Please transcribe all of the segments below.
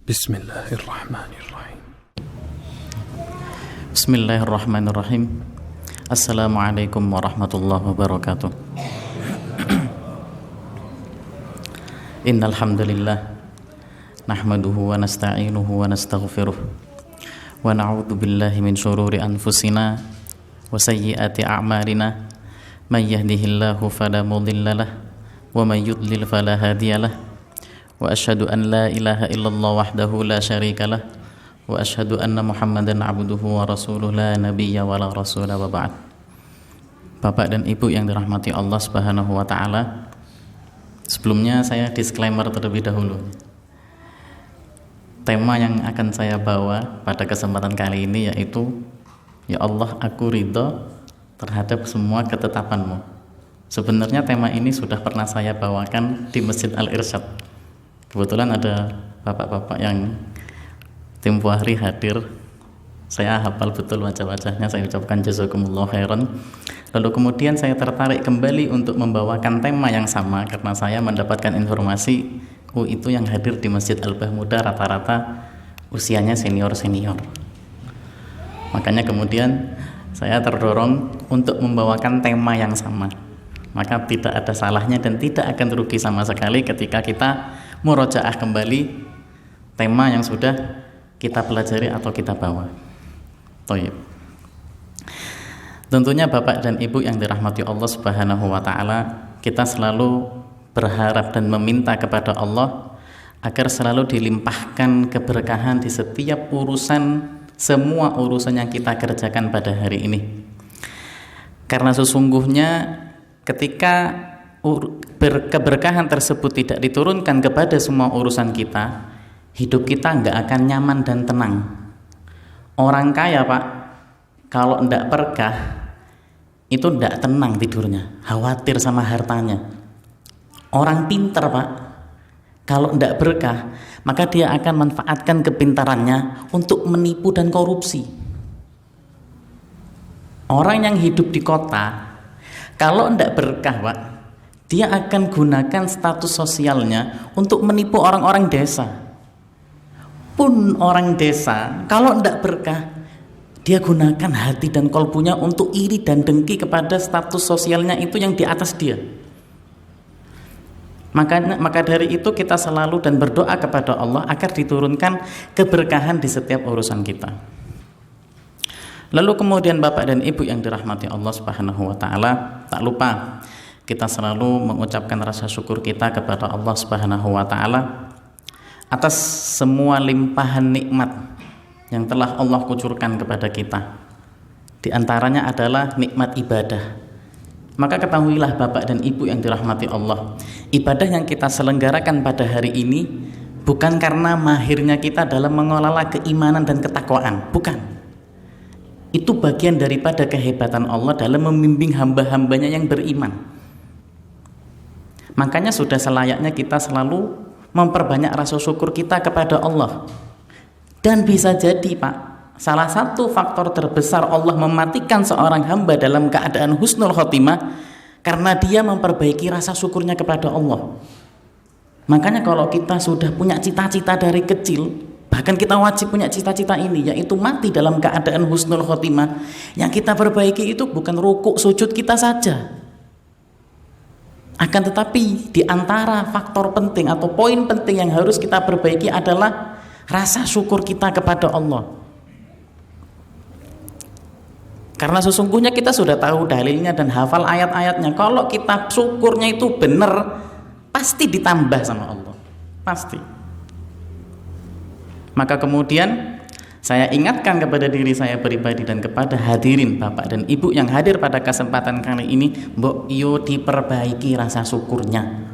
Bismillahirrahmanirrahim. Bismillahirrahmanirrahim. Assalamualaikum warahmatullahi wabarakatuh. Innal hamdalillah nahmaduhu wa nasta'inuhu wa nastaghfiruh wa na'udzu billahi min shururi anfusina wa sayyiati a'malina. May yahdihillahu fala mudhillalah wa may yudlil fala hadiyalah. Wa asyhadu an la ilaha illallah wahdahu la syarikalah wa asyhadu anna Muhammadan abduhu wa rasuluh la nabiyya wa la rasula wa ba'd. Bapak dan Ibu yang dirahmati Allah Subhanahu wa taala, sebelumnya saya disclaimer terlebih dahulu. Tema yang akan saya bawa pada kesempatan kali ini yaitu ya Allah, aku ridho terhadap semua ketetapan-Mu. Sebenarnya tema ini sudah pernah saya bawakan di Masjid Al-Irsyad. Kebetulan ada bapak-bapak yang tempo hari hadir. Saya hafal betul wajah-wajahnya, saya ucapkan jazakumullah khairan. Lalu kemudian saya tertarik kembali untuk membawakan tema yang sama karena saya mendapatkan informasi itu yang hadir di Masjid Al-Bahmudah rata-rata usianya senior-senior. Makanya kemudian saya terdorong untuk membawakan tema yang sama. Maka tidak ada salahnya dan tidak akan rugi sama sekali ketika kita murojaah kembali tema yang sudah kita pelajari atau kita bawa. Toyib. Tentunya Bapak dan Ibu yang dirahmati Allah Subhanahu wa taala, kita selalu berharap dan meminta kepada Allah agar selalu dilimpahkan keberkahan di setiap urusan, semua urusan yang kita kerjakan pada hari ini. Karena sesungguhnya ketika keberkahan tersebut tidak diturunkan kepada semua urusan kita, hidup kita nggak akan nyaman dan tenang. Orang kaya Pak, kalau ndak berkah itu ndak tenang tidurnya, khawatir sama hartanya. Orang pintar Pak, kalau ndak berkah maka dia akan manfaatkan kepintarannya untuk menipu dan korupsi. Orang yang hidup di kota, kalau ndak berkah Pak, dia akan gunakan status sosialnya untuk menipu orang-orang desa. Pun orang desa, kalau tidak berkah, dia gunakan hati dan kolbunya untuk iri dan dengki kepada status sosialnya itu yang di atas dia. Maka dari itu kita selalu dan berdoa kepada Allah agar diturunkan keberkahan di setiap urusan kita. Lalu kemudian Bapak dan Ibu yang dirahmati Allah Subhanahu wa taala, tak lupa kita selalu mengucapkan rasa syukur kita kepada Allah Subhanahu wa taala atas semua limpahan nikmat yang telah Allah kucurkan kepada kita. Di antaranya adalah nikmat ibadah. Maka ketahuilah Bapak dan Ibu yang dirahmati Allah, ibadah yang kita selenggarakan pada hari ini bukan karena mahirnya kita dalam mengelola keimanan dan ketakwaan, bukan. Itu bagian daripada kehebatan Allah dalam membimbing hamba-hambanya yang beriman. Makanya sudah selayaknya kita selalu memperbanyak rasa syukur kita kepada Allah. Dan bisa jadi Pak, salah satu faktor terbesar Allah mematikan seorang hamba dalam keadaan husnul khotimah karena dia memperbaiki rasa syukurnya kepada Allah. Makanya kalau kita sudah punya cita-cita dari kecil, bahkan kita wajib punya cita-cita ini, yaitu mati dalam keadaan husnul khotimah. Yang kita perbaiki itu bukan rukuk sujud kita saja, akan tetapi di antara faktor penting atau poin penting yang harus kita perbaiki adalah rasa syukur kita kepada Allah. Karena sesungguhnya kita sudah tahu dalilnya dan hafal ayat-ayatnya. Kalau kita syukurnya itu benar, pasti ditambah sama Allah, pasti. Maka kemudian saya ingatkan kepada diri saya pribadi dan kepada hadirin Bapak dan Ibu yang hadir pada kesempatan kali ini, mbok yo diperbaiki rasa syukurnya.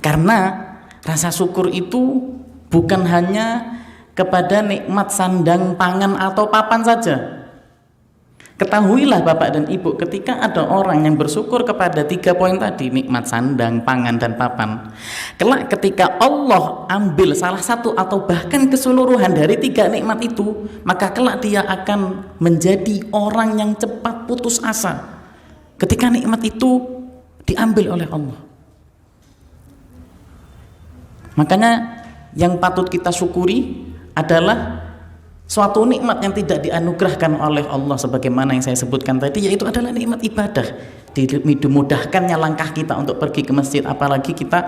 Karena rasa syukur itu bukan hanya kepada nikmat sandang, pangan atau papan saja. Ketahuilah Bapak dan Ibu, ketika ada orang yang bersyukur kepada 3 poin tadi, nikmat sandang, pangan, dan papan, kelak ketika Allah ambil salah satu atau bahkan keseluruhan dari 3 nikmat itu, maka kelak dia akan menjadi orang yang cepat putus asa ketika nikmat itu diambil oleh Allah. Makanya yang patut kita syukuri adalah suatu nikmat yang tidak dianugerahkan oleh Allah sebagaimana yang saya sebutkan tadi, yaitu adalah nikmat ibadah. Dimudahkannya langkah kita untuk pergi ke masjid, apalagi kita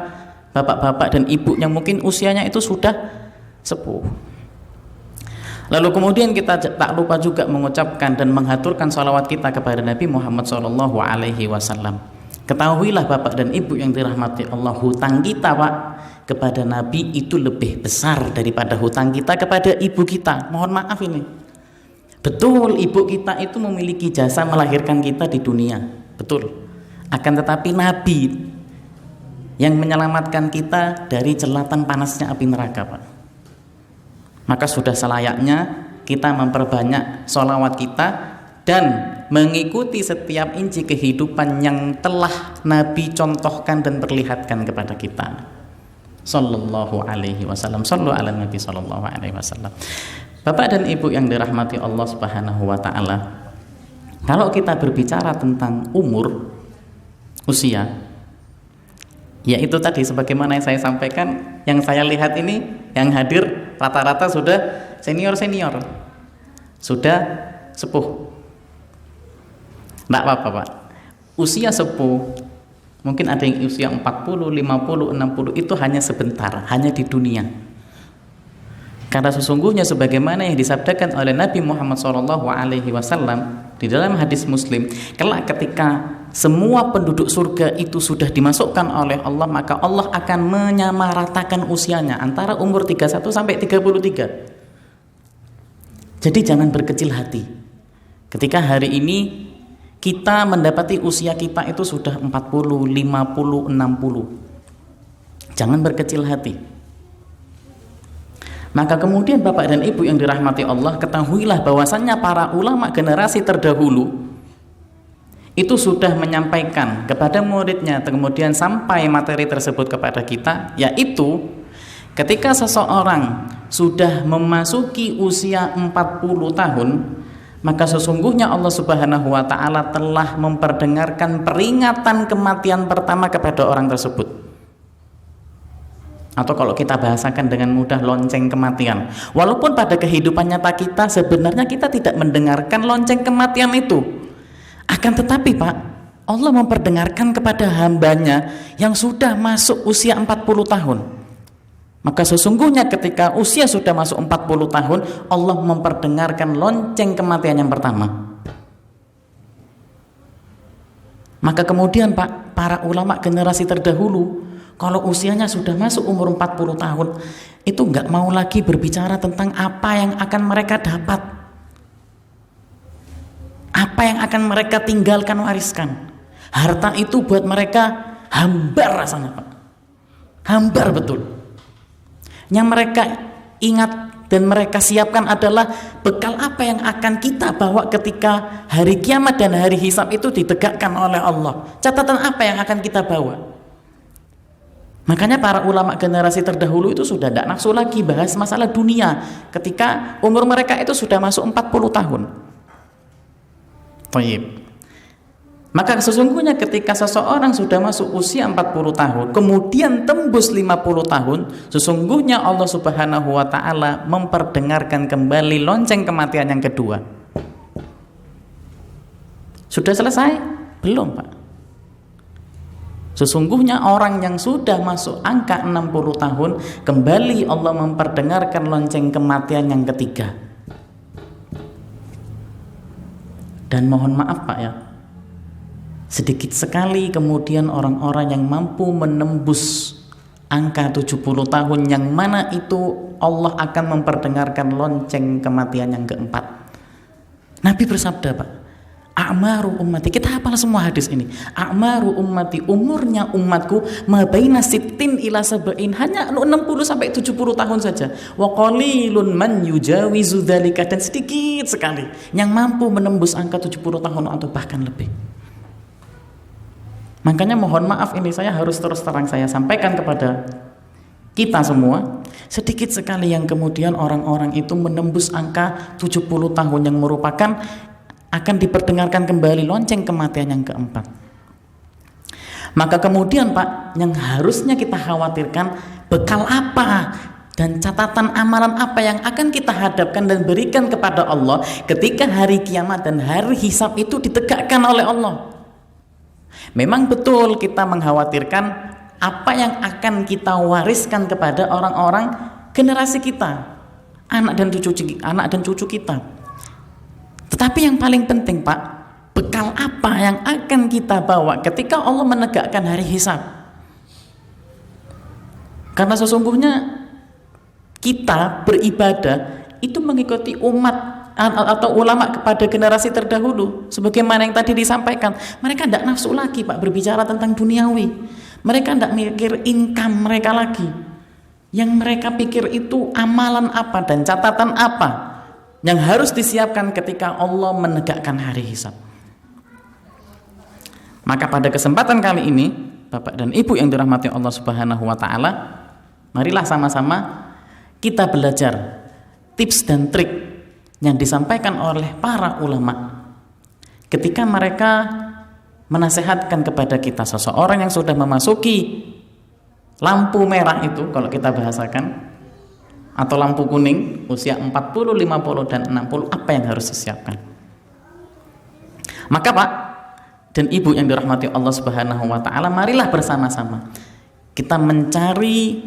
bapak-bapak dan ibu yang mungkin usianya itu sudah sepuh. Lalu kemudian kita tak lupa juga mengucapkan dan menghaturkan salawat kita kepada Nabi Muhammad SAW. Ketahuilah bapak dan ibu yang dirahmati Allah, hutang kita Pak kepada Nabi itu lebih besar daripada hutang kita kepada ibu kita. Mohon maaf ini. Betul, ibu kita itu memiliki jasa melahirkan kita di dunia, betul. Akan tetapi Nabi yang menyelamatkan kita dari jelatan panasnya api neraka Pak. Maka sudah selayaknya kita memperbanyak sholawat kita dan mengikuti setiap inci kehidupan yang telah Nabi contohkan dan perlihatkan kepada kita. Sallallahu alaihi wasallam. Sallu ala Nabi sallallahu alaihi wasallam. Bapak dan Ibu yang dirahmati Allah Subhanahu wa taala, kalau kita berbicara tentang umur, usia, yaitu tadi sebagaimana yang saya sampaikan, yang saya lihat ini yang hadir rata-rata sudah senior-senior, sudah sepuh. Enggak apa-apa Pak, usia sepuh mungkin ada yang usia 40, 50, 60, itu hanya sebentar, hanya di dunia. Karena sesungguhnya sebagaimana yang disabdakan oleh Nabi Muhammad SAW di dalam hadis Muslim, kelak ketika semua penduduk surga itu sudah dimasukkan oleh Allah, maka Allah akan menyamaratakan usianya antara umur 31 sampai 33. Jadi jangan berkecil hati ketika hari ini kita mendapati usia kita itu sudah 40, 50, 60. Jangan berkecil hati. Maka kemudian Bapak dan Ibu yang dirahmati Allah, ketahuilah bahwasannya para ulama generasi terdahulu itu sudah menyampaikan kepada muridnya, kemudian sampai materi tersebut kepada kita, yaitu ketika seseorang sudah memasuki usia 40 tahun, maka sesungguhnya Allah Subhanahu wa taala telah memperdengarkan peringatan kematian pertama kepada orang tersebut. Atau kalau kita bahasakan dengan mudah, lonceng kematian. Walaupun pada kehidupan nyata kita sebenarnya kita tidak mendengarkan lonceng kematian itu, akan tetapi Pak, Allah memperdengarkan kepada hambanya yang sudah masuk usia 40 tahun. Maka sesungguhnya ketika usia sudah masuk 40 tahun, Allah memperdengarkan lonceng kematian yang pertama. Maka kemudian Pak, para ulama generasi terdahulu, kalau usianya sudah masuk umur 40 tahun, itu nggak mau lagi berbicara tentang apa yang akan mereka dapat, apa yang akan mereka tinggalkan, wariskan. Harta itu buat mereka hambar rasanya Pak, hambar betul. Yang mereka ingat dan mereka siapkan adalah bekal apa yang akan kita bawa ketika hari kiamat dan hari hisab itu ditegakkan oleh Allah. Catatan apa yang akan kita bawa. Makanya para ulama generasi terdahulu itu sudah tidak nafsu lagi bahas masalah dunia ketika umur mereka itu sudah masuk 40 tahun. Baik. Maka sesungguhnya ketika seseorang sudah masuk usia 40 tahun kemudian tembus 50 tahun, sesungguhnya Allah Subhanahu wa taala memperdengarkan kembali lonceng kematian yang kedua. Sudah selesai? Belum Pak. Sesungguhnya orang yang sudah masuk angka 60 tahun kembali Allah memperdengarkan lonceng kematian yang ketiga. Dan mohon maaf Pak ya, sedikit sekali kemudian orang-orang yang mampu menembus angka 70 tahun yang mana itu Allah akan memperdengarkan lonceng kematian yang keempat. Nabi bersabda Pak, a'maru ummati, kita hafal semua hadis ini, a'maru ummati, umurnya umatku mabaina sittin ila sab'in, hanya 60 sampai 70 tahun saja. Wa qalilun man yujawizu dzalika, dan sedikit sekali yang mampu menembus angka 70 tahun atau bahkan lebih. Makanya mohon maaf ini saya harus terus terang saya sampaikan kepada kita semua, sedikit sekali yang kemudian orang-orang itu menembus angka 70 tahun yang merupakan akan diperdengarkan kembali lonceng kematian yang keempat. Maka kemudian Pak, yang harusnya kita khawatirkan, bekal apa dan catatan amalan apa yang akan kita hadapkan dan berikan kepada Allah ketika hari kiamat dan hari hisab itu ditegakkan oleh Allah. Memang betul kita mengkhawatirkan apa yang akan kita wariskan kepada orang-orang generasi kita, anak dan cucu kita. Tetapi yang paling penting, Pak, bekal apa yang akan kita bawa ketika Allah menegakkan hari hisab? Karena sesungguhnya kita beribadah itu mengikuti umat atau ulama kepada generasi terdahulu, sebagaimana yang tadi disampaikan. Mereka tidak nafsu lagi, Pak, berbicara tentang duniawi. Mereka tidak mikir income mereka lagi. Yang mereka pikir itu amalan apa dan catatan apa yang harus disiapkan ketika Allah menegakkan hari hisab. Maka pada kesempatan kali ini, Bapak dan Ibu yang dirahmati Allah Subhanahu wa taala, marilah sama-sama kita belajar tips dan trik yang disampaikan oleh para ulama ketika mereka menasehatkan kepada kita seseorang yang sudah memasuki lampu merah itu, kalau kita bahasakan, atau lampu kuning, usia 40, 50, dan 60, apa yang harus disiapkan. Maka Pak dan Ibu yang dirahmati Allah Subhanahu wa taala, marilah bersama-sama kita mencari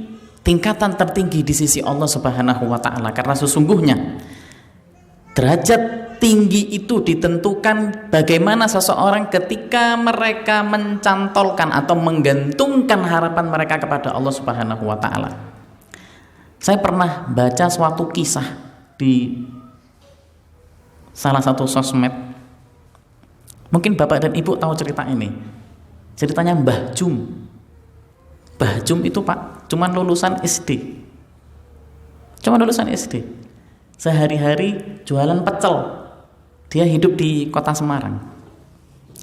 tingkatan tertinggi di sisi Allah Subhanahu wa taala, karena sesungguhnya derajat tinggi itu ditentukan bagaimana seseorang ketika mereka mencantolkan atau menggantungkan harapan mereka kepada Allah Subhanahu wa taala. Saya pernah baca suatu kisah di salah satu sosmed. Mungkin Bapak dan Ibu tahu cerita ini. Ceritanya Mbah Jum. Mbah Jum itu, Pak, cuman lulusan SD. Sehari-hari jualan pecel. Dia hidup di kota Semarang.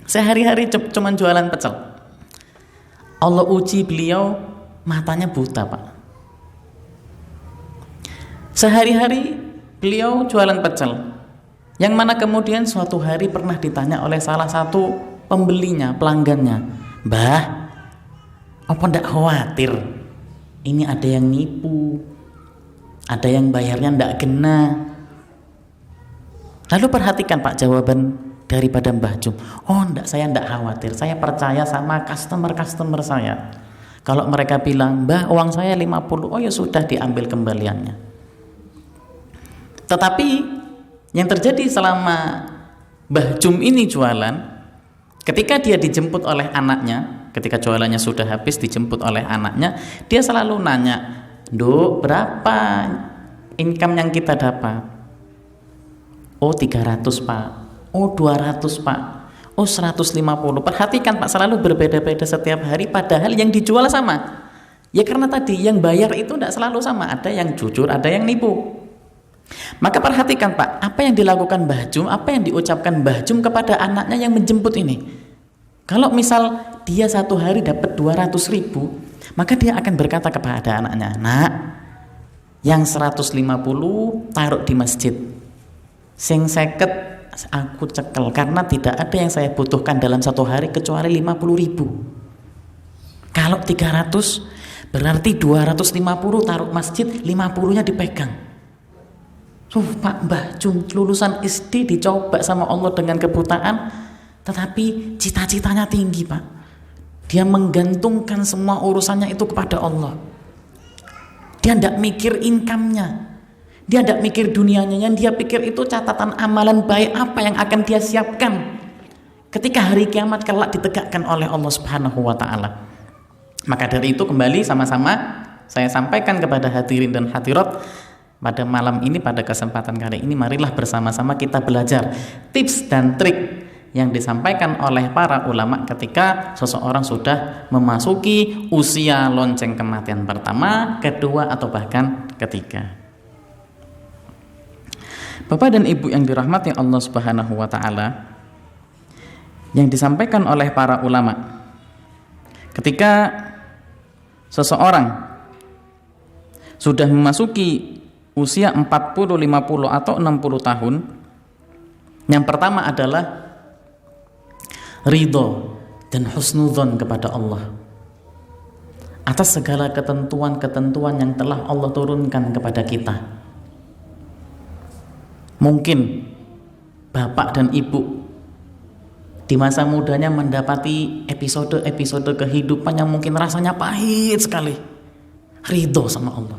Sehari-hari cuman jualan pecel. Allah uji beliau, matanya buta, Pak. Sehari-hari beliau jualan pecel, yang mana kemudian suatu hari pernah ditanya oleh salah satu pembelinya, pelanggannya, "Mbah, apa ndak khawatir ini ada yang nipu, ada yang bayarnya ndak kena?" Lalu perhatikan, Pak, jawaban daripada Mbah Jum. "Oh ndak, saya ndak khawatir, saya percaya sama customer saya. Kalau mereka bilang, 'Mbah, uang saya 50, oh ya sudah, diambil kembaliannya.'" Tetapi yang terjadi selama Mbah Jum ini jualan, ketika dia dijemput oleh anaknya, ketika jualannya sudah habis dijemput oleh anaknya, dia selalu nanya, "Duk, berapa income yang kita dapat?" "Oh 300 Pak." "Oh 200 Pak." "Oh 150. Perhatikan, Pak, selalu berbeda-beda setiap hari, padahal yang dijual sama. Ya karena tadi yang bayar itu tidak selalu sama, ada yang jujur, ada yang nipu. Maka perhatikan, Pak, apa yang dilakukan Mbah Jum, apa yang diucapkan Mbah Jum kepada anaknya yang menjemput ini. Kalau misal dia satu hari dapat 200.000, maka dia akan berkata kepada anaknya, "Nak, yang 150 taruh di masjid, sing 50 aku cekel, karena tidak ada yang saya butuhkan dalam satu hari kecuali 50.000. Kalau 300 berarti 250 taruh masjid, 50-nya dipegang." Pak, Mbah Jum lulusan SD dicoba sama Allah dengan kebutaan, tetapi cita-citanya tinggi, Pak. Dia menggantungkan semua urusannya itu kepada Allah. Dia tidak mikir income-nya, dia tidak mikir dunianya, yang dia pikir itu catatan amalan baik apa yang akan dia siapkan ketika hari kiamat kelak ditegakkan oleh Allah Subhanahu wa taala. Maka dari itu kembali sama-sama saya sampaikan kepada hadirin dan hadirat pada malam ini, pada kesempatan kali ini, marilah bersama-sama kita belajar tips dan trik yang disampaikan oleh para ulama ketika seseorang sudah memasuki usia lonceng kematian pertama, kedua, atau bahkan ketiga. Bapak dan Ibu yang dirahmati Allah Subhanahu wa taala, yang disampaikan oleh para ulama ketika seseorang sudah memasuki usia 40, 50 atau 60 tahun, yang pertama adalah ridho dan husnudzon kepada Allah. atas segala ketentuan-ketentuan yang telah Allah turunkan kepada kita. Mungkin bapak dan ibu di masa mudanya mendapati episode-episode kehidupan yang mungkin rasanya pahit sekali. Ridho sama Allah,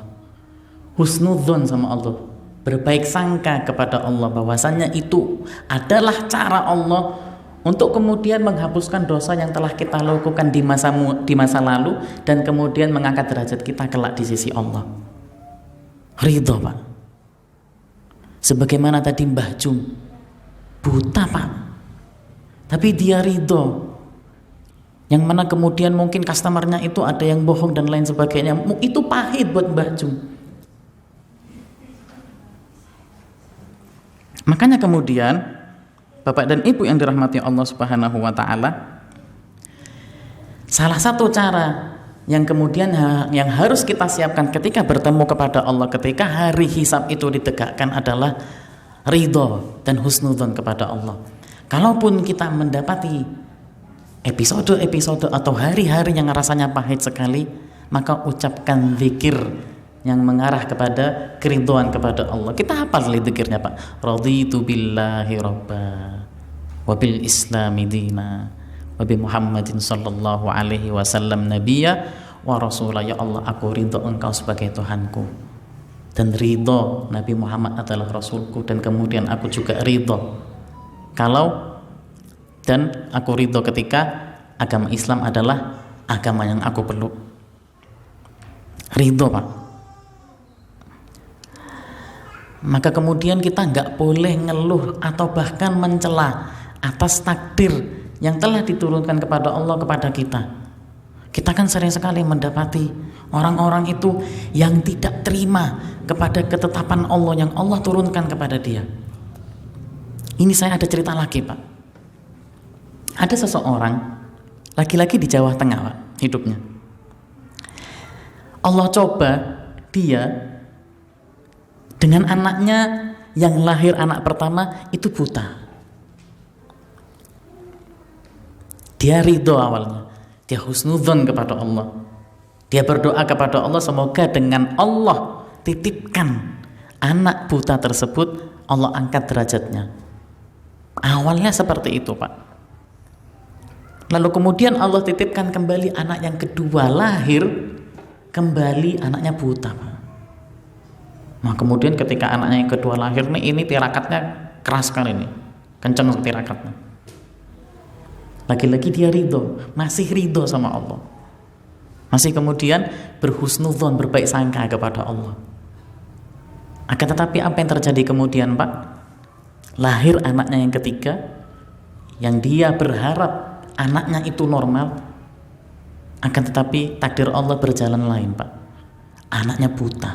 husnudzon sama Allah, berbaik sangka kepada Allah bahwasanya itu adalah cara Allah untuk kemudian menghapuskan dosa yang telah kita lakukan di masa lalu dan kemudian mengangkat derajat kita kelak di sisi Allah. Ridho, Pak. Sebagaimana tadi Mbah Jum, buta, Pak, tapi dia ridho. Yang mana kemudian mungkin customernya itu ada yang bohong dan lain sebagainya, itu pahit buat Mbah Jum. Makanya kemudian Bapak dan Ibu yang dirahmati Allah Subhanahu wa taala, salah satu cara yang kemudian yang harus kita siapkan ketika bertemu kepada Allah, ketika hari hisab itu ditegakkan adalah ridho dan husnudzon kepada Allah. Kalaupun kita mendapati episode-episode atau hari-hari yang rasanya pahit sekali, maka ucapkan zikir yang mengarah kepada keridhaan kepada Allah. Kita hafal zikirnya, Pak. Raditu billahi rabba wa bil islami dina wa bi Muhammadin sallallahu alaihi wasallam nabiyya wa rasulah. Ya Allah, aku ridho Engkau sebagai Tuhanku dan ridho Nabi Muhammad adalah Rasulku, dan kemudian aku juga ridho dan aku ridho ketika agama Islam adalah agama yang aku peluk. Ridho, Pak. Maka kemudian kita nggak boleh ngeluh atau bahkan mencela atas takdir yang telah diturunkan kepada Allah kepada kita. Kita kan sering sekali mendapati orang-orang itu yang tidak terima kepada ketetapan Allah yang Allah turunkan kepada dia. Ini saya ada cerita lagi, Pak. Ada seseorang laki-laki di Jawa Tengah, Pak, hidupnya. Allah coba dia dengan anaknya yang lahir anak pertama itu buta. Dia ridho awalnya, dia husnudzon kepada Allah, dia berdoa kepada Allah semoga dengan Allah titipkan anak buta tersebut Allah angkat derajatnya. Awalnya seperti itu, Pak. Lalu kemudian Allah titipkan kembali anak yang kedua, lahir kembali anaknya buta, Pak. Nah kemudian ketika anaknya yang kedua lahir nih, ini tirakatnya keras sekali nih, kenceng tirakatnya. Lagi-lagi dia ridho, masih ridho sama Allah, masih kemudian berhusnudzon, berbaik sangka kepada Allah. Akan tetapi apa yang terjadi kemudian, Pak? Lahir anaknya yang ketiga, yang dia berharap anaknya itu normal, akan tetapi takdir Allah berjalan lain, Pak. Anaknya buta.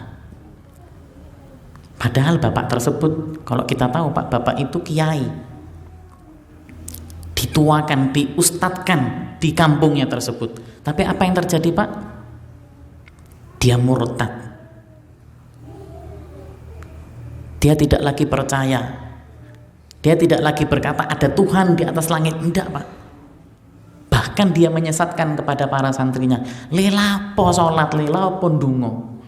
Padahal bapak tersebut, kalau kita tahu, Pak, bapak itu kiai, dituakan, diustadkan di kampungnya tersebut. Tapi apa yang terjadi, Pak? Dia murtad. Dia tidak lagi percaya. Dia tidak lagi berkata ada Tuhan di atas langit. Tidak, Pak. Bahkan dia menyesatkan kepada para santrinya, lelapo sholat, lelapo ndungo,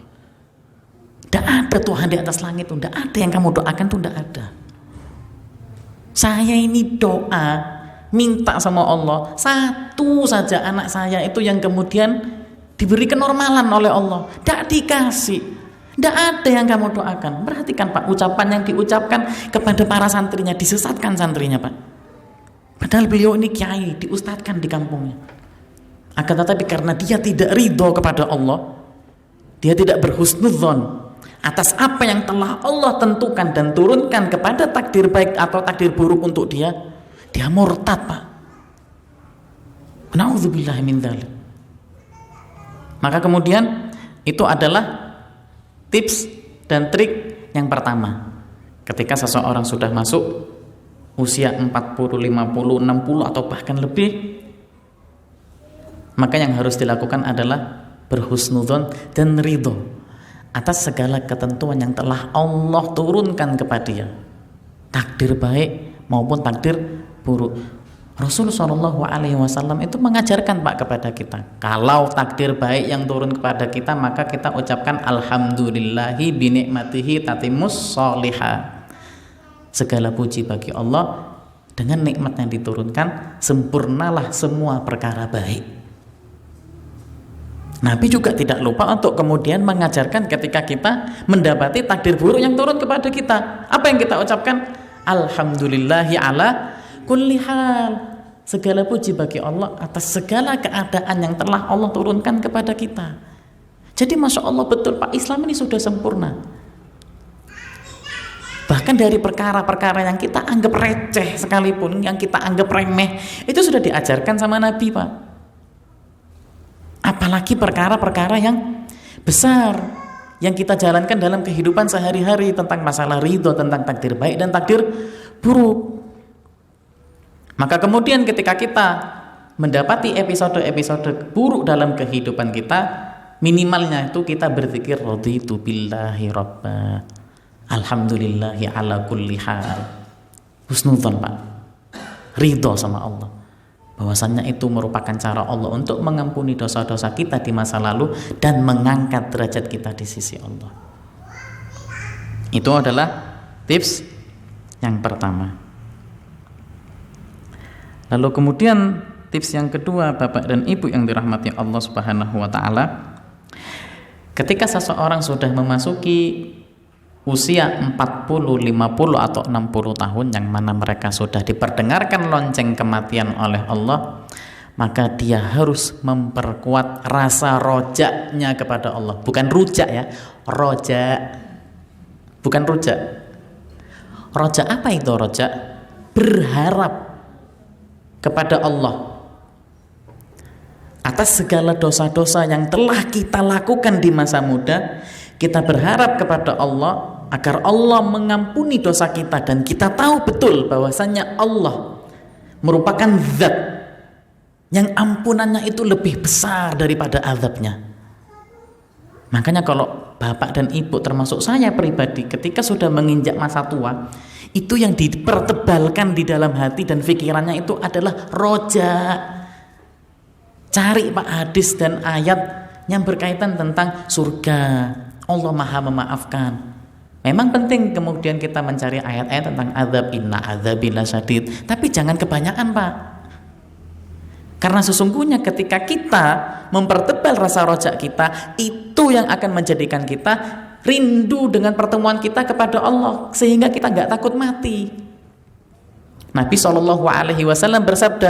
tidak ada Tuhan di atas langit, tidak ada yang kamu doakan, itu tidak ada. Saya ini doa minta sama Allah satu saja, anak saya itu yang kemudian diberi kenormalan oleh Allah, tidak dikasih, tidak ada yang kamu doakan. Perhatikan, Pak, ucapan yang diucapkan kepada para santrinya, disesatkan santrinya, Pak. Padahal beliau ini kiai, diustadkan di kampungnya. Akan tetapi karena dia tidak ridho kepada Allah, dia tidak berhusnudzon atas apa yang telah Allah tentukan dan turunkan kepada takdir baik atau takdir buruk untuk dia, dia murtad, Pak. Na'udzubillahi min dzalik. Maka kemudian itu adalah tips dan trik yang pertama. Ketika seseorang sudah masuk usia 40, 50, 60 atau bahkan lebih, maka yang harus dilakukan adalah berhusnudzon dan ridho atas segala ketentuan yang telah Allah turunkan kepada dia, takdir baik maupun takdir buruk. Rasul Shallallahu Alaihi Wasallam itu mengajarkan Pak kepada kita, kalau takdir baik yang turun kepada kita maka kita ucapkan alhamdulillahi binikmatihi tatimus sholiha. Segala puji bagi Allah, dengan nikmat yang diturunkan sempurnalah semua perkara baik. Nabi juga tidak lupa untuk kemudian mengajarkan ketika kita mendapati takdir buruk yang turun kepada kita, apa yang kita ucapkan? Alhamdulillahi ala kulli hal. Segala puji bagi Allah atas segala keadaan yang telah Allah turunkan kepada kita. Jadi Masya Allah betul Pak, Islam ini sudah sempurna. Bahkan dari perkara-perkara yang kita anggap receh sekalipun, yang kita anggap remeh, itu sudah diajarkan sama Nabi Pak. Apalagi perkara-perkara yang besar yang kita jalankan dalam kehidupan sehari-hari, tentang masalah ridho, tentang takdir baik dan takdir buruk. Maka kemudian ketika kita mendapati episode-episode buruk dalam kehidupan kita, minimalnya itu kita berzikir raditu billahi rabba, alhamdulillahi ala kulli hal. Husnudzon Pak, ridho sama Allah, bahwasannya itu merupakan cara Allah untuk mengampuni dosa-dosa kita di masa lalu dan mengangkat derajat kita di sisi Allah. Itu adalah tips yang pertama. Lalu kemudian tips yang kedua, Bapak dan Ibu yang dirahmati Allah Subhanahu wa taala, ketika seseorang sudah memasuki usia 40, 50 atau 60 tahun, yang mana mereka sudah diperdengarkan lonceng kematian oleh Allah, maka dia harus memperkuat rasa rojaknya kepada Allah. Bukan rujak ya, rojak. Bukan rujak. Rojak apa itu rojak? Berharap kepada Allah atas segala dosa-dosa yang telah kita lakukan di masa muda. Kita berharap kepada Allah agar Allah mengampuni dosa kita, dan kita tahu betul bahwasannya Allah merupakan zat yang ampunannya itu lebih besar daripada azabnya. Makanya kalau Bapak dan Ibu termasuk saya pribadi ketika sudah menginjak masa tua, itu yang dipertebalkan di dalam hati dan pikirannya itu adalah rojak. Cari Pak hadis dan ayat yang berkaitan tentang surga, Allah Maha memaafkan. Memang penting kemudian kita mencari ayat-ayat tentang azab, inna azabil syadid, tapi jangan kebanyakan Pak. Karena sesungguhnya ketika kita mempertebal rasa rojak kita, itu yang akan menjadikan kita rindu dengan pertemuan kita kepada Allah, sehingga kita nggak takut mati. Nabi SAW bersabda,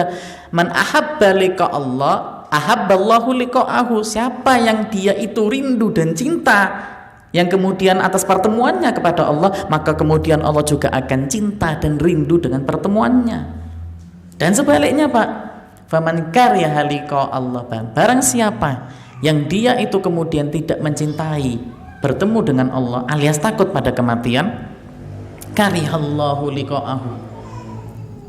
man ahabba liqa Allah ahabballahu liqa'ahu. Siapa yang dia itu rindu dan cinta, yang kemudian atas pertemuannya kepada Allah, maka kemudian Allah juga akan cinta dan rindu dengan pertemuannya. Dan sebaliknya Pak, faman karyaha liqa Allah, barang siapa yang dia itu kemudian tidak mencintai bertemu dengan Allah alias takut pada kematian, karihallahu liqa'ahu,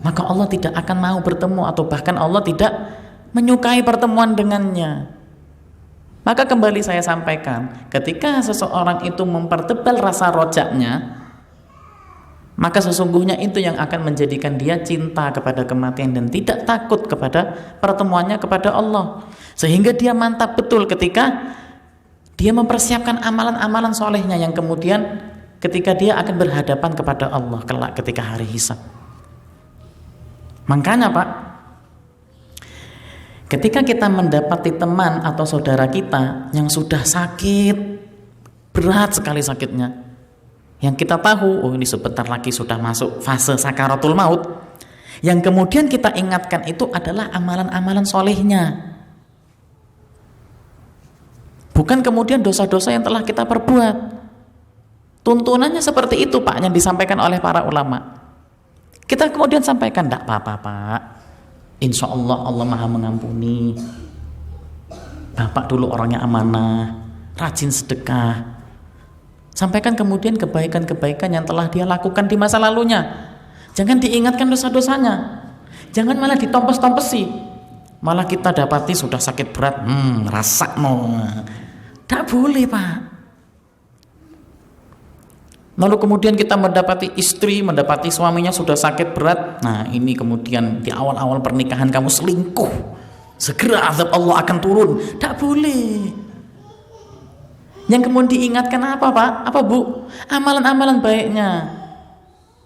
maka Allah tidak akan mau bertemu, atau bahkan Allah tidak menyukai pertemuan dengannya. Maka kembali saya sampaikan, ketika seseorang itu mempertebal rasa rojaknya, maka sesungguhnya itu yang akan menjadikan dia cinta kepada kematian dan tidak takut kepada pertemuannya kepada Allah, sehingga dia mantap betul ketika dia mempersiapkan amalan-amalan solehnya yang kemudian ketika dia akan berhadapan kepada Allah kelak ketika hari hisab. Makanya Pak, ketika kita mendapati teman atau saudara kita yang sudah sakit, berat sekali sakitnya, yang kita tahu, oh ini sebentar lagi sudah masuk fase sakaratul maut, yang kemudian kita ingatkan itu adalah amalan-amalan solehnya, bukan kemudian dosa-dosa yang telah kita perbuat. Tuntunannya seperti itu Pak, yang disampaikan oleh para ulama. Kita kemudian sampaikan, tidak apa-apa Pak, insya Allah Allah Maha mengampuni. Bapak dulu orangnya amanah, rajin sedekah. Sampaikan kemudian kebaikan-kebaikan yang telah dia lakukan di masa lalunya. Jangan diingatkan dosa-dosanya, jangan malah ditompes-tompesi. Malah kita dapati sudah sakit berat, rasak no. Tak boleh Pak. Lalu kemudian kita mendapati istri, mendapati suaminya sudah sakit berat. Nah ini kemudian di awal-awal pernikahan kamu selingkuh, segera azab Allah akan turun. Tak boleh. Yang kemudian diingatkan apa Pak? Apa Bu? Amalan-amalan baiknya.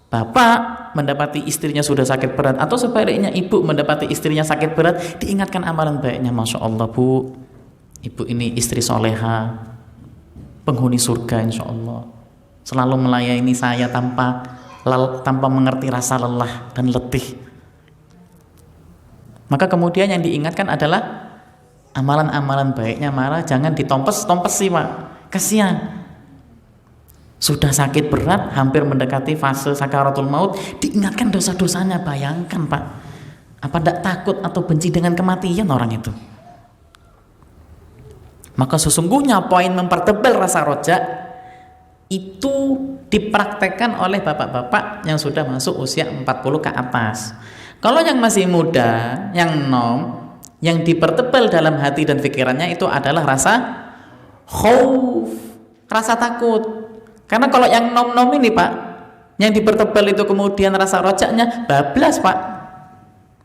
Bapak mendapati istrinya sudah sakit berat, atau sebaliknya ibu mendapati istrinya sakit berat, diingatkan amalan baiknya. Masya Allah Bu, ibu ini istri soleha, penghuni surga insya Allah, selalu melayani saya tanpa mengerti rasa lelah dan letih. Maka kemudian yang diingatkan adalah amalan-amalan baiknya, malah jangan ditompes-tompesi Pak, kasihan. Sudah sakit berat, hampir mendekati fase sakaratul maut, diingatkan dosa-dosanya. Bayangkan Pak, apa tidak takut atau benci dengan kematian orang itu? Maka sesungguhnya poin mempertebal rasa rojak itu dipraktekkan oleh bapak-bapak yang sudah masuk usia 40 ke atas. Kalau yang masih muda, yang yang dipertebal dalam hati dan pikirannya itu adalah rasa khauf, rasa takut. Karena kalau yang nom ini Pak, yang dipertebal itu kemudian rasa rojaknya bablas Pak.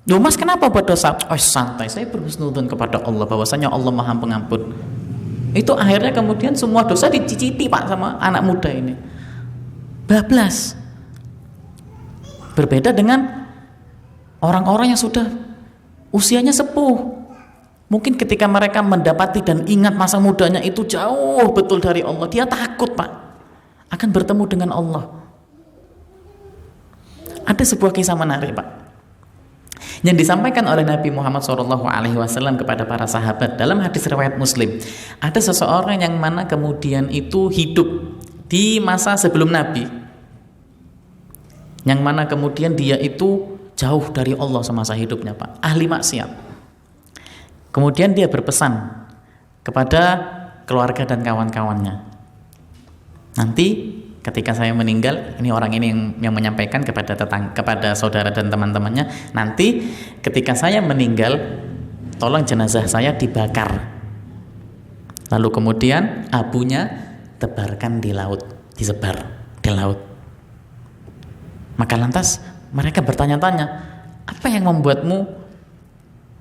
Loh Mas, kenapa buat dosa? Oh santai, saya berhusnudzon kepada Allah bahwasanya Allah Maha Pengampun. Itu akhirnya kemudian semua dosa dicicipi Pak sama anak muda ini. Bablas. Berbeda dengan orang-orang yang sudah usianya sepuh. Mungkin ketika mereka mendapati dan ingat masa mudanya itu jauh betul dari Allah, dia takut Pak akan bertemu dengan Allah. Ada sebuah kisah menarik Pak yang disampaikan oleh Nabi Muhammad SAW kepada para sahabat dalam hadis riwayat Muslim. Ada seseorang yang mana kemudian itu hidup di masa sebelum Nabi, yang mana kemudian dia itu jauh dari Allah semasa hidupnya Pak, ahli maksiat. Kemudian dia berpesan kepada keluarga dan kawan-kawannya, nanti ketika saya meninggal, ini orang ini yang menyampaikan kepada saudara dan teman-temannya, nanti ketika saya meninggal tolong jenazah saya dibakar, lalu kemudian abunya tebarkan di laut, disebar di laut. Maka lantas mereka bertanya-tanya, apa yang membuatmu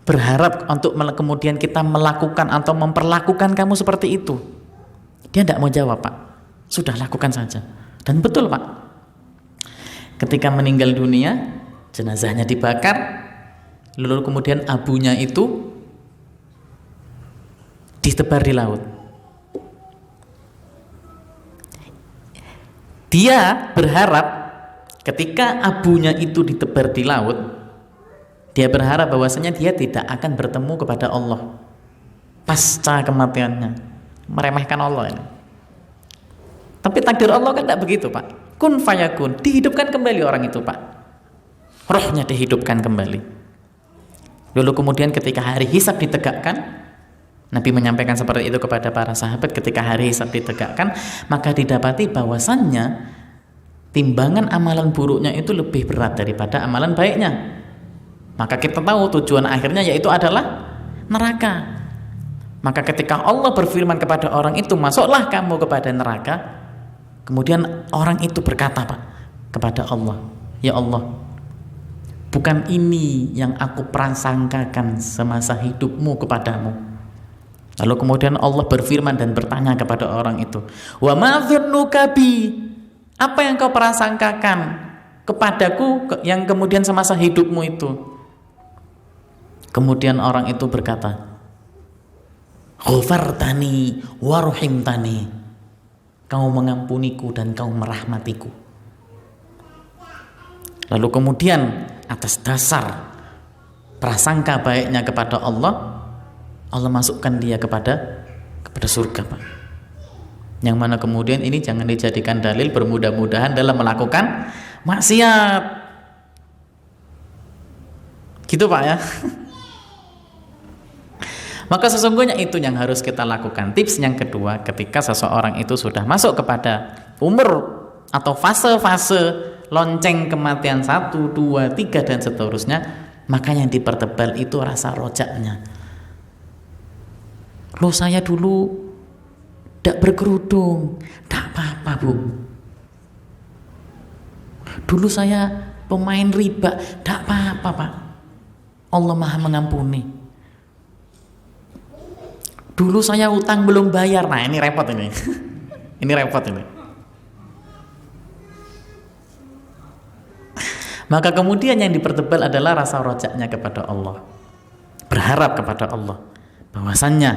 berharap untuk kemudian kita melakukan atau memperlakukan kamu seperti itu? Dia tidak mau jawab Pak, sudah lakukan saja. Dan betul Pak, ketika meninggal dunia jenazahnya dibakar, lalu kemudian abunya itu ditebar di laut. Dia berharap ketika abunya itu ditebar di laut, dia berharap bahwasanya dia tidak akan bertemu kepada Allah pasca kematiannya, meremehkan Allah ini. Tapi takdir Allah kan tidak begitu Pak. Kun fayakun, dihidupkan kembali orang itu Pak, rohnya dihidupkan kembali. Lalu kemudian ketika hari hisab ditegakkan, Nabi menyampaikan seperti itu kepada para sahabat. Ketika hari hisab ditegakkan, maka didapati bahwasannya timbangan amalan buruknya itu lebih berat daripada amalan baiknya. Maka kita tahu tujuan akhirnya yaitu adalah neraka. Maka ketika Allah berfirman kepada orang itu, masuklah kamu kepada neraka, kemudian orang itu berkata Pak kepada Allah, ya Allah, bukan ini yang aku prasangkakan semasa hidupmu kepadamu. Lalu kemudian Allah berfirman dan bertanya kepada orang itu, wa ma dzunnuka bi, apa yang kau prasangkakan kepadaku yang kemudian semasa hidupmu itu? Kemudian orang itu berkata, ghafartani warhamtani, kau mengampuniku dan kau merahmatiku. Lalu kemudian atas dasar prasangka baiknya kepada Allah, Allah masukkan dia kepada surga Pak. Yang mana kemudian ini jangan dijadikan dalil bermudah-mudahan dalam melakukan maksiat. Gitu Pak ya. Maka sesungguhnya itu yang harus kita lakukan. Tips yang kedua, ketika seseorang itu sudah masuk kepada umur atau fase-fase lonceng kematian 1, 2, 3 dan seterusnya, maka yang dipertebal itu rasa rojaknya. Loh saya dulu tidak berkerudung, tidak apa-apa Bu, Dulu saya pemain riba, tidak apa-apa Pak, Allah Maha mengampuni. Dulu saya utang belum bayar, nah ini repot ini. Ini repot ini. Maka kemudian yang dipertebal adalah rasa rojaknya kepada Allah, berharap kepada Allah bahwasannya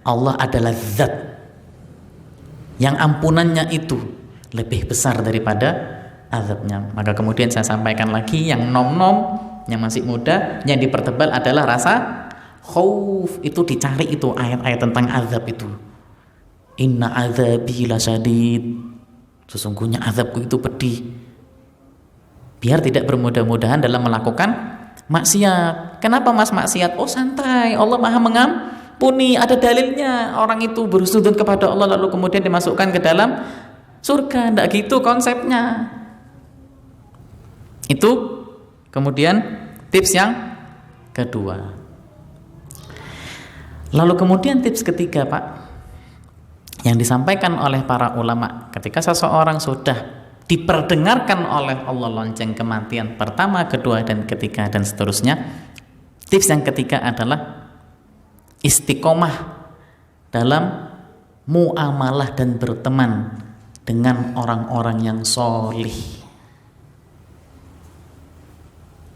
Allah adalah zat yang ampunannya itu lebih besar daripada azabnya. Maka kemudian saya sampaikan lagi, yang nom-nom, yang masih muda, yang dipertebal adalah rasa khauf. Itu dicari itu ayat-ayat tentang azab itu. Inna azabi lasyadid, sesungguhnya azabku itu pedih. Biar tidak bermudah-mudahan dalam melakukan maksiat. Kenapa mas maksiat? Oh santai, Allah Maha mengampuni, ada dalilnya. Orang itu bersujud kepada Allah lalu kemudian dimasukkan ke dalam surga. Tidak gitu konsepnya. Itu kemudian tips yang kedua. Lalu kemudian tips ketiga Pak, yang disampaikan oleh para ulama ketika seseorang sudah diperdengarkan oleh Allah lonceng kematian pertama, kedua, dan ketiga, dan seterusnya. Tips yang ketiga adalah istiqomah dalam muamalah dan berteman dengan orang-orang yang sholih.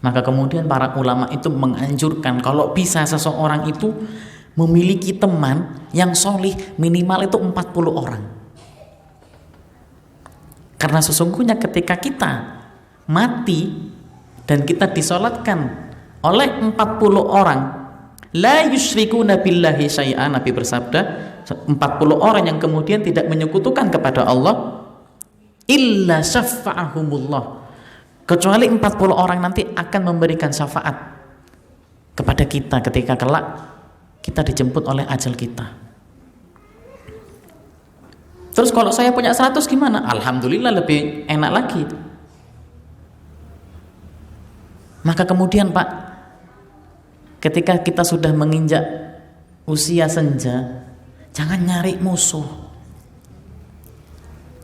Maka kemudian para ulama itu menganjurkan kalau bisa seseorang itu memiliki teman yang sholih minimal itu 40 orang. Karena sesungguhnya ketika kita mati dan kita disolatkan oleh 40 orang, la yusyrikuna billahi syai'an, Nabi bersabda 40 orang yang kemudian tidak menyekutukan kepada Allah, illa syafa'ahumullah, kecuali 40 orang nanti akan memberikan syafaat kepada kita ketika kelak kita dijemput oleh ajal kita. Terus kalau saya punya 100 gimana? Alhamdulillah lebih enak lagi. Maka kemudian Pak, ketika kita sudah menginjak usia senja, jangan nyari musuh.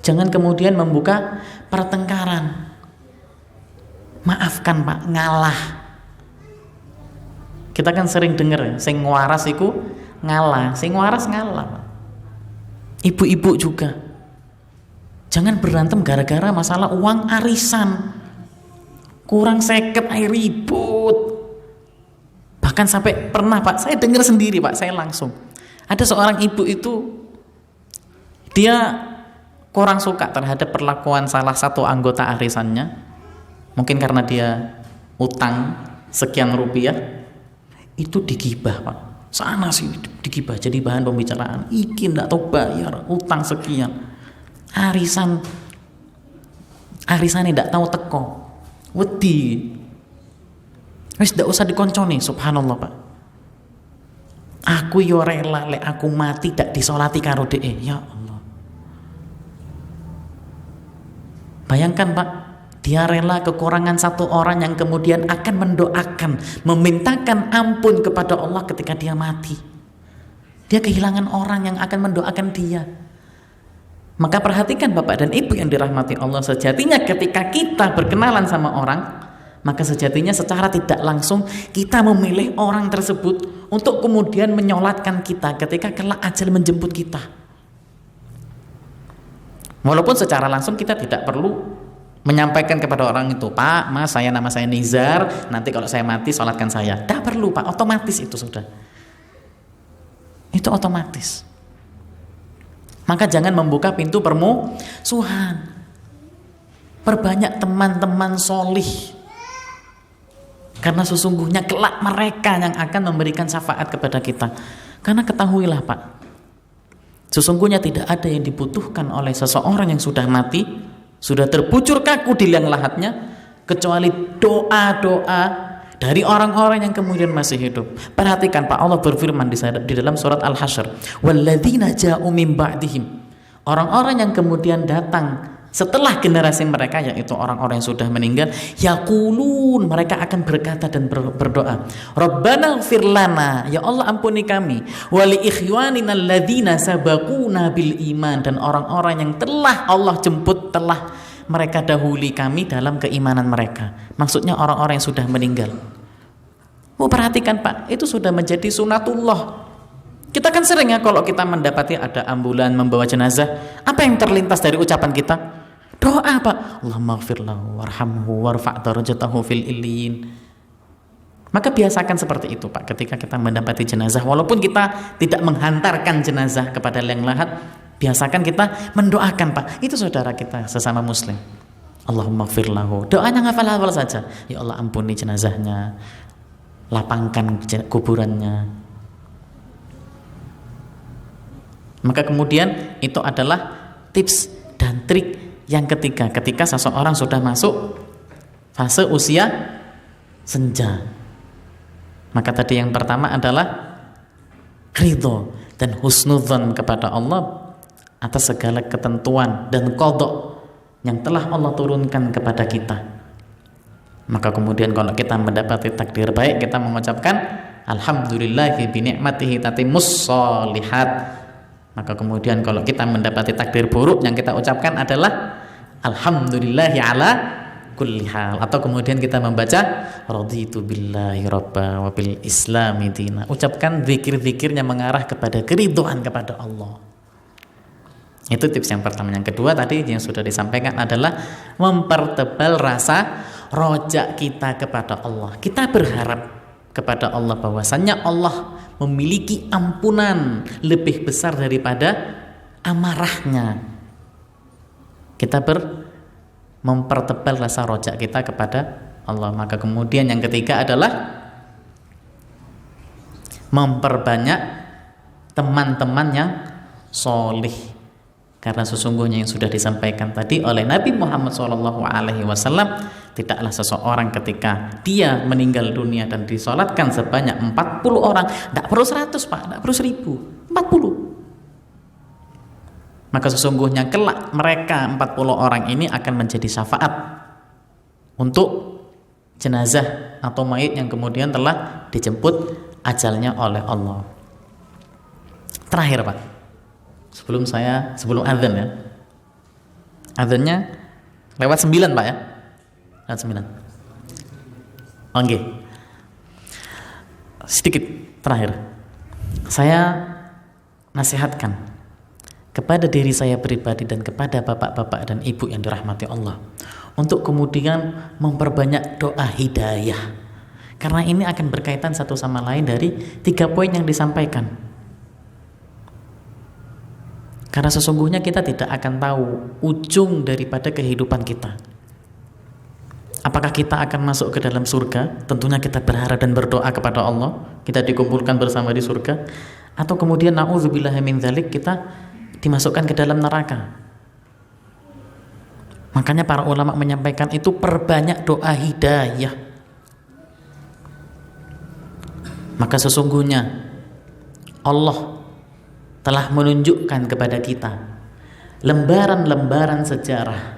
Jangan kemudian membuka pertengkaran. Maafkan Pak, ngalah. Kita kan sering dengar, sing waras iku ngalah, sing waras ngalah Pak. Ibu-ibu juga jangan berantem gara-gara masalah uang arisan, kurang seket air ribut. Bahkan sampai pernah Pak, saya dengar sendiri Pak, saya langsung ada seorang ibu itu dia kurang suka terhadap perlakuan salah satu anggota arisannya. Mungkin karena dia utang sekian rupiah, itu digibah Pak. Sana sih digibah, jadi bahan pembicaraan. Iki ndak tahu bayar utang sekian. Arisan ndak tahu teko. Wedi. Wis ndak usah dikonconi, subhanallah Pak. Aku yo rela lek aku mati dak disolati karo dhek. Ya Allah. Bayangkan Pak, dia rela kekurangan satu orang yang kemudian akan mendoakan, memintakan ampun kepada Allah ketika dia mati. Dia kehilangan orang yang akan mendoakan dia. Maka perhatikan Bapak dan Ibu yang dirahmati Allah, sejatinya ketika kita berkenalan sama orang, maka sejatinya secara tidak langsung kita memilih orang tersebut untuk kemudian menyolatkan kita ketika kelak ajal menjemput kita. Walaupun secara langsung kita tidak perlu menyampaikan kepada orang itu, Pak, Mas, nama saya Nizar, nanti kalau saya mati sholatkan saya. Tidak perlu Pak, otomatis itu sudah. Itu otomatis. Maka jangan membuka pintu permusuhan. Perbanyak teman-teman sholih. Karena sesungguhnya kelak mereka yang akan memberikan syafaat kepada kita. Karena ketahuilah Pak, sesungguhnya tidak ada yang dibutuhkan oleh seseorang yang sudah mati, sudah terbucur kaku di liang lahatnya, kecuali doa-doa dari orang-orang yang kemudian masih hidup. Perhatikan Pak, Allah berfirman di dalam surat Al-Hasyr, walladzina ja'u min ba'dihim, orang-orang yang kemudian datang setelah generasi mereka, yaitu orang-orang yang sudah meninggal, yaqulun, mereka akan berkata dan berdoa, Rabbana ighfir lana, ya Allah ampuni kami, wa li ikhwanina alladzina sabaquna bil iman, dan orang-orang yang telah Allah jemput, telah mereka dahului kami dalam keimanan mereka. Maksudnya orang-orang yang sudah meninggal. Perhatikan Pak, itu sudah menjadi sunatullah. Kita kan sering ya kalau kita mendapati ada ambulan membawa jenazah, apa yang terlintas dari ucapan kita? Doa Pak, Allahumma ighfir lahu warhamhu warfa' darajatahu fil illiyin. Maka biasakan seperti itu Pak, ketika kita mendapati jenazah, walaupun kita tidak menghantarkan jenazah kepada yang lahat, biasakan kita mendoakan Pak. Itu saudara kita sesama muslim. Allahumma ighfir lahu. Doanya hafal-hafal saja. Ya Allah ampuni jenazahnya, lapangkan kuburannya. Maka kemudian itu adalah tips dan trik yang ketiga ketika seseorang sudah masuk fase usia senja. Maka tadi yang pertama adalah ridho dan husnudzon kepada Allah atas segala ketentuan dan qadha yang telah Allah turunkan kepada kita. Maka kemudian kalau kita mendapati takdir baik, kita mengucapkan alhamdulillahi bi ni'matihi tatimmus sholihat. Maka kemudian kalau kita mendapati takdir buruk, yang kita ucapkan adalah alhamdulillahi ala kulli hal. Atau kemudian kita membaca raditu billahi rabba wa bil islami dina. Ucapkan zikir-zikir yang mengarah kepada keridhaan kepada Allah. Itu tips yang pertama. Yang kedua tadi yang sudah disampaikan adalah mempertebal rasa rojak kita kepada Allah. Kita berharap kepada Allah bahwasannya Allah memiliki ampunan lebih besar daripada amarahnya. Kita mempertebal rasa rojak kita kepada Allah. Maka kemudian yang ketiga adalah memperbanyak teman-teman yang solih. Karena sesungguhnya yang sudah disampaikan tadi oleh Nabi Muhammad SAW, tidaklah seseorang ketika dia meninggal dunia dan disolatkan sebanyak 40 orang, tidak perlu 100 Pak, tidak perlu 1000, 40. Maka sesungguhnya kelak mereka 40 orang ini akan menjadi syafaat untuk jenazah atau mayit yang kemudian telah dijemput ajalnya oleh Allah. Terakhir Pak, sebelum azan ya, azannya lewat 9 Pak ya, lewat 9. Oke, sedikit terakhir saya nasihatkan kepada diri saya pribadi dan kepada bapak-bapak dan ibu yang dirahmati Allah untuk kemudian memperbanyak doa hidayah, karena ini akan berkaitan satu sama lain dari 3 poin yang disampaikan. Karena sesungguhnya kita tidak akan tahu ujung daripada kehidupan kita. Apakah kita akan masuk ke dalam surga? Tentunya kita berharap dan berdoa kepada Allah, kita dikumpulkan bersama di surga. Atau kemudian na'udzubillahi min dzalik, kita dimasukkan ke dalam neraka. Makanya para ulama menyampaikan itu perbanyak doa hidayah. Maka sesungguhnya Allah telah menunjukkan kepada kita lembaran-lembaran sejarah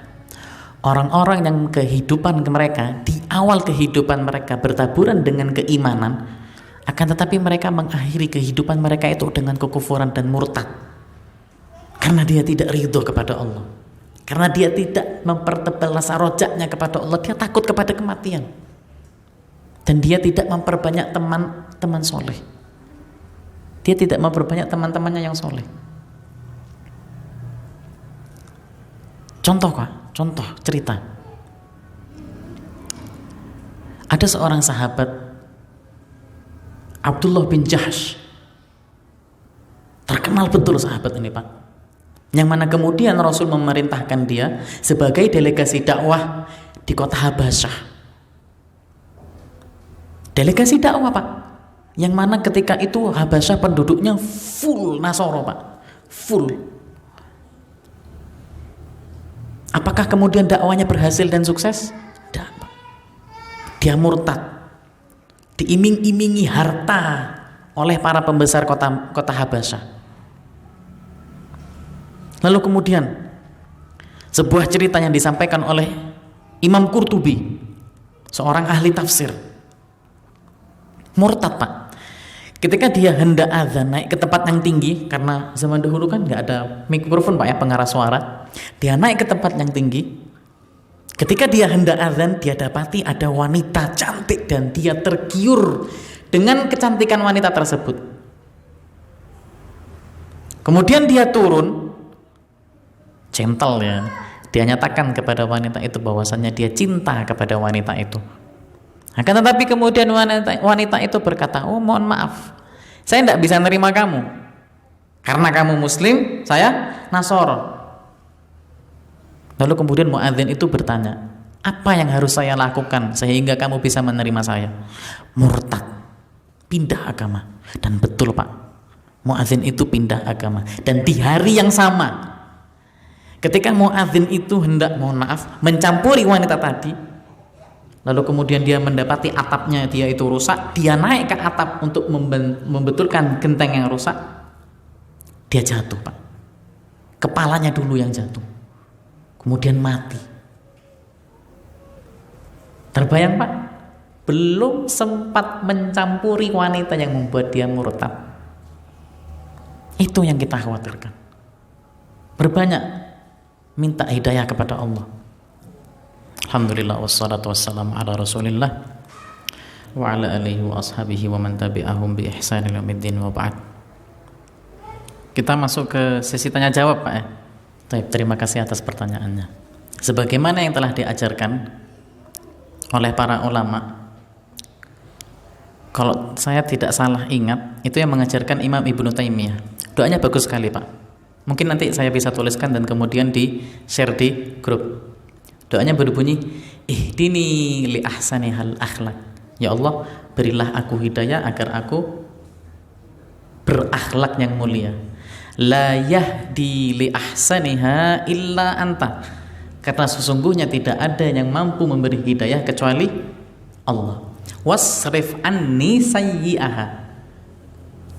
orang-orang yang kehidupan mereka di awal kehidupan mereka bertaburan dengan keimanan, akan tetapi mereka mengakhiri kehidupan mereka itu dengan kekufuran dan murtad, karena dia tidak ridho kepada Allah, karena dia tidak mempertebal rasa rojaknya kepada Allah, dia takut kepada kematian, dan dia tidak memperbanyak teman-teman soleh. Dia tidak memperbanyak teman-temannya yang soleh. Contoh cerita. Ada seorang sahabat, Abdullah bin Jahsh. Terkenal betul sahabat ini Pak. Yang mana kemudian Rasul memerintahkan dia sebagai delegasi dakwah di kota Habasyah. Delegasi dakwah Pak, yang mana ketika itu Habasyah penduduknya full Nasoro Pak, full. Apakah kemudian dakwanya berhasil dan sukses? Tidak Pak. Dia murtad, diiming-imingi harta oleh para pembesar kota Habasyah. Lalu kemudian sebuah cerita yang disampaikan oleh Imam Qurtubi, seorang ahli tafsir, murtad Pak. Ketika dia hendak azan naik ke tempat yang tinggi, karena zaman dahulu kan nggak ada mikrofon Pak ya, pengarah suara. Dia naik ke tempat yang tinggi, Ketika dia hendak azan, dia dapati ada wanita cantik dan dia tergiur dengan kecantikan wanita tersebut. Kemudian dia turun, gentle ya, dia nyatakan kepada wanita itu bahwasannya dia cinta kepada wanita itu. Akan tetapi kemudian wanita itu berkata, oh mohon maaf, saya tidak bisa nerima kamu karena kamu muslim, saya Nasoro. Lalu kemudian muadzin itu bertanya, apa yang harus saya lakukan sehingga kamu bisa menerima saya? Murtad, pindah agama. Dan betul Pak, muadzin itu pindah agama. Dan di hari yang sama, ketika muadzin itu hendak, mohon maaf, mencampuri wanita tadi, lalu kemudian dia mendapati atapnya dia itu rusak, dia naik ke atap untuk membetulkan genteng yang rusak, dia jatuh Pak. Kepalanya dulu yang jatuh, kemudian mati. Terbayang Pak, belum sempat mencampuri wanita yang membuat dia murtad. Itu yang kita khawatirkan. Berbanyak minta hidayah kepada Allah. Alhamdulillah wassalatu wassalamu ala Rasulillah wa ala alihi wa ashabihi wa man tabi'ahum bi ihsan ila yaumiddin wa ba'd. Kita masuk ke sesi tanya jawab Pak ya. Baik, terima kasih atas pertanyaannya. Sebagaimana yang telah diajarkan oleh para ulama, kalau saya tidak salah ingat, itu yang mengajarkan Imam Ibnu Taimiyah. Doanya bagus sekali Pak. Mungkin nanti saya bisa tuliskan dan kemudian di share di grup. Doanya berbunyi, ihdini li ahsani hal akhlak. Ya Allah, berilah aku hidayah agar aku berakhlak yang mulia. La yahdi li ahsaniha illa anta. Karena sesungguhnya tidak ada yang mampu memberi hidayah kecuali Allah. Wasrif anni sayyi'aha.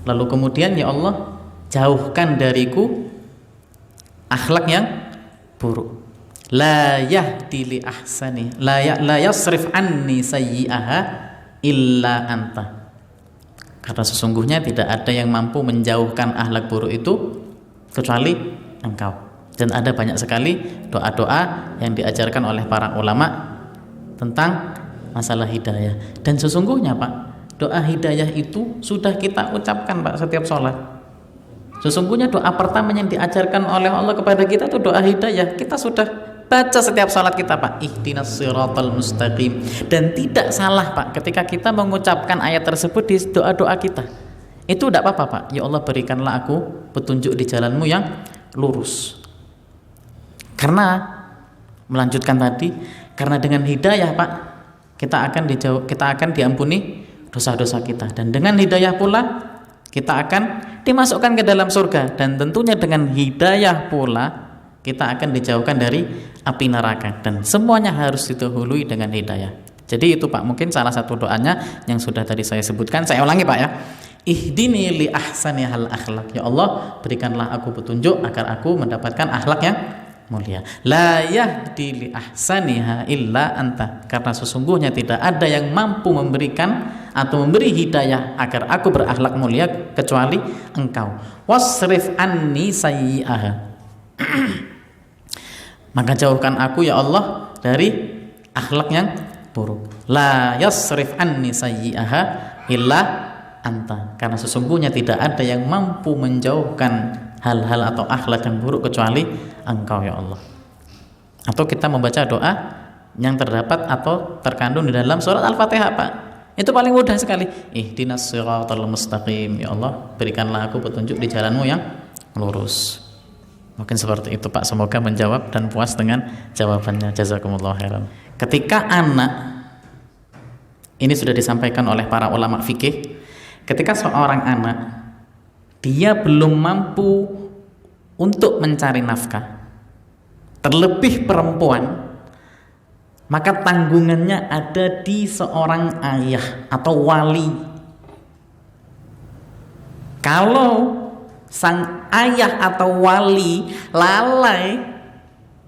Lalu kemudian ya Allah, jauhkan dariku akhlak yang buruk. La yahdi li ahsani la yasrif anni sayyi'aha illa anta. Karena sesungguhnya tidak ada yang mampu menjauhkan akhlak buruk itu kecuali Engkau. Dan ada banyak sekali doa-doa yang diajarkan oleh para ulama tentang masalah hidayah. Dan sesungguhnya Pak, doa hidayah itu sudah kita ucapkan Pak setiap sholat. Sesungguhnya doa pertama yang diajarkan oleh Allah kepada kita itu doa hidayah. Kita sudah baca setiap salat kita Pak, ihdinas siratal mustaqim. Dan tidak salah Pak ketika kita mengucapkan ayat tersebut di doa-doa kita. Itu tidak apa-apa Pak. Ya Allah, berikanlah aku petunjuk di jalanmu yang lurus. Karena melanjutkan tadi, karena dengan hidayah Pak, kita akan diampuni dosa-dosa kita. Dan dengan hidayah pula kita akan dimasukkan ke dalam surga. Dan tentunya dengan hidayah pula kita akan dijauhkan dari api neraka. Dan semuanya harus didahului dengan hidayah. Jadi itu Pak, mungkin salah satu doanya yang sudah tadi saya sebutkan. Saya ulangi Pak ya. Ihdini li ahsani hal akhlak. Ya Allah, berikanlah aku petunjuk agar aku mendapatkan akhlak yang mulia. La yahdi li ahsaniha illa anta. Karena sesungguhnya tidak ada yang mampu memberikan atau memberi hidayah agar aku berakhlak mulia kecuali Engkau. Wasrif anni sayyi'aha. Maka jauhkan aku ya Allah dari akhlak yang buruk. La yasrif anni sayyi'aha illa anta. Karena sesungguhnya tidak ada yang mampu menjauhkan hal-hal atau akhlak yang buruk kecuali Engkau ya Allah. Atau kita membaca doa yang terdapat atau terkandung di dalam surat Al-Fatihah Pak. Itu paling mudah sekali. Ihdinas siratal mustaqim. Ya Allah, berikanlah aku petunjuk di jalanmu yang lurus. Mungkin seperti itu Pak. Semoga menjawab dan puas dengan jawabannya. Jazakumullah khairan. Ketika anak, ini sudah disampaikan oleh para ulama fikih, ketika seorang anak dia belum mampu untuk mencari nafkah, terlebih perempuan, maka tanggungannya ada di seorang ayah atau wali. Kalau sang ayah atau wali lalai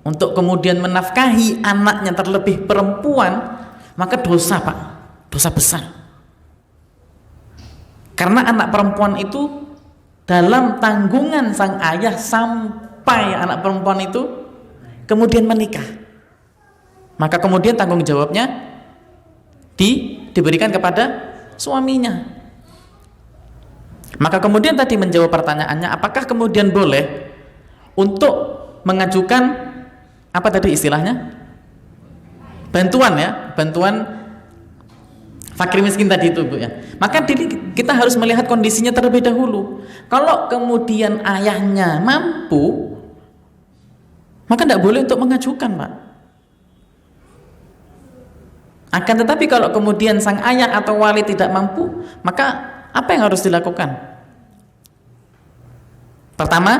untuk kemudian menafkahi anaknya terlebih perempuan, maka dosa Pak, dosa besar. Karena anak perempuan itu dalam tanggungan sang ayah sampai anak perempuan itu kemudian menikah. Maka kemudian tanggung jawabnya diberikan kepada suaminya. Maka kemudian tadi menjawab pertanyaannya, apakah kemudian boleh untuk mengajukan apa tadi istilahnya? Bantuan ya, bantuan fakir miskin tadi itu Bu ya. Maka kita harus melihat kondisinya terlebih dahulu. Kalau kemudian ayahnya mampu, maka tidak boleh untuk mengajukan Pak. Akan tetapi kalau kemudian sang ayah atau wali tidak mampu, maka apa yang harus dilakukan? Pertama,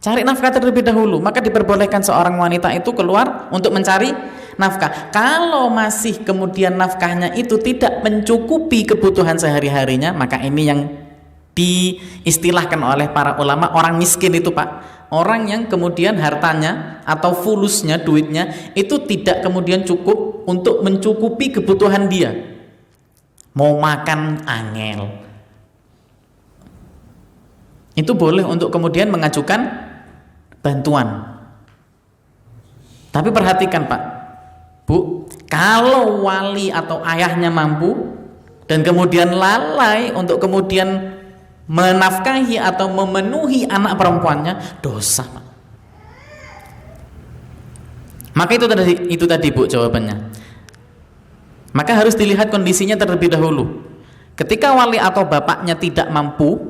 cari nafkah terlebih dahulu. Maka diperbolehkan seorang wanita itu keluar untuk mencari nafkah. Kalau masih kemudian nafkahnya itu tidak mencukupi kebutuhan sehari-harinya, maka ini yang diistilahkan oleh para ulama orang miskin itu Pak. Orang yang kemudian hartanya atau fulusnya, duitnya itu tidak kemudian cukup untuk mencukupi kebutuhan dia. Mau makan angel, itu boleh untuk kemudian mengajukan bantuan. Tapi perhatikan Pak, Bu, kalau wali atau ayahnya mampu dan kemudian lalai untuk kemudian menafkahi atau memenuhi anak perempuannya, dosa Pak. Maka itu tadi Bu jawabannya. Maka harus dilihat kondisinya terlebih dahulu. Ketika wali atau bapaknya tidak mampu,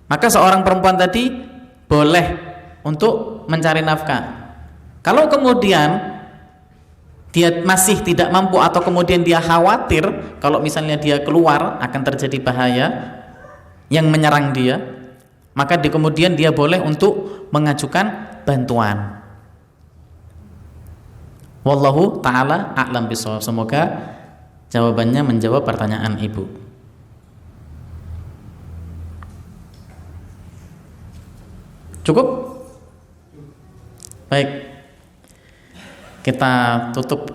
maka seorang perempuan tadi boleh untuk mencari nafkah. Kalau kemudian dia masih tidak mampu atau kemudian dia khawatir kalau misalnya dia keluar akan terjadi bahaya yang menyerang dia, maka kemudian dia boleh untuk mengajukan bantuan. Wallahu ta'ala a'lam bishawab. Semoga jawabannya menjawab pertanyaan Ibu. Cukup? Baik, kita tutup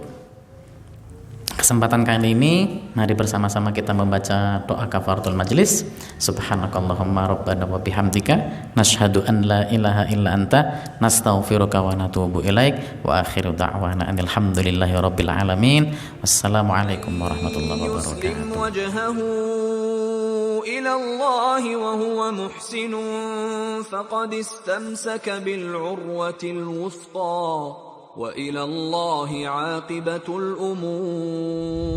kesempatan kali ini. Mari bersama-sama kita membaca doa kafaratul majlis. Subhanakallahumma rabbana wa bihamdika nashhadu an la ilaha illa anta nastaghfiruka wa natubu ilaik wa akhiru da'wana anil hamdulillahi rabbil alamin. Wassalamualaikum warahmatullahi wabarakatuh. إلى الله وهو محسن فقد استمسك بالعروة الوثقى وإلى الله عاقبة الأمور.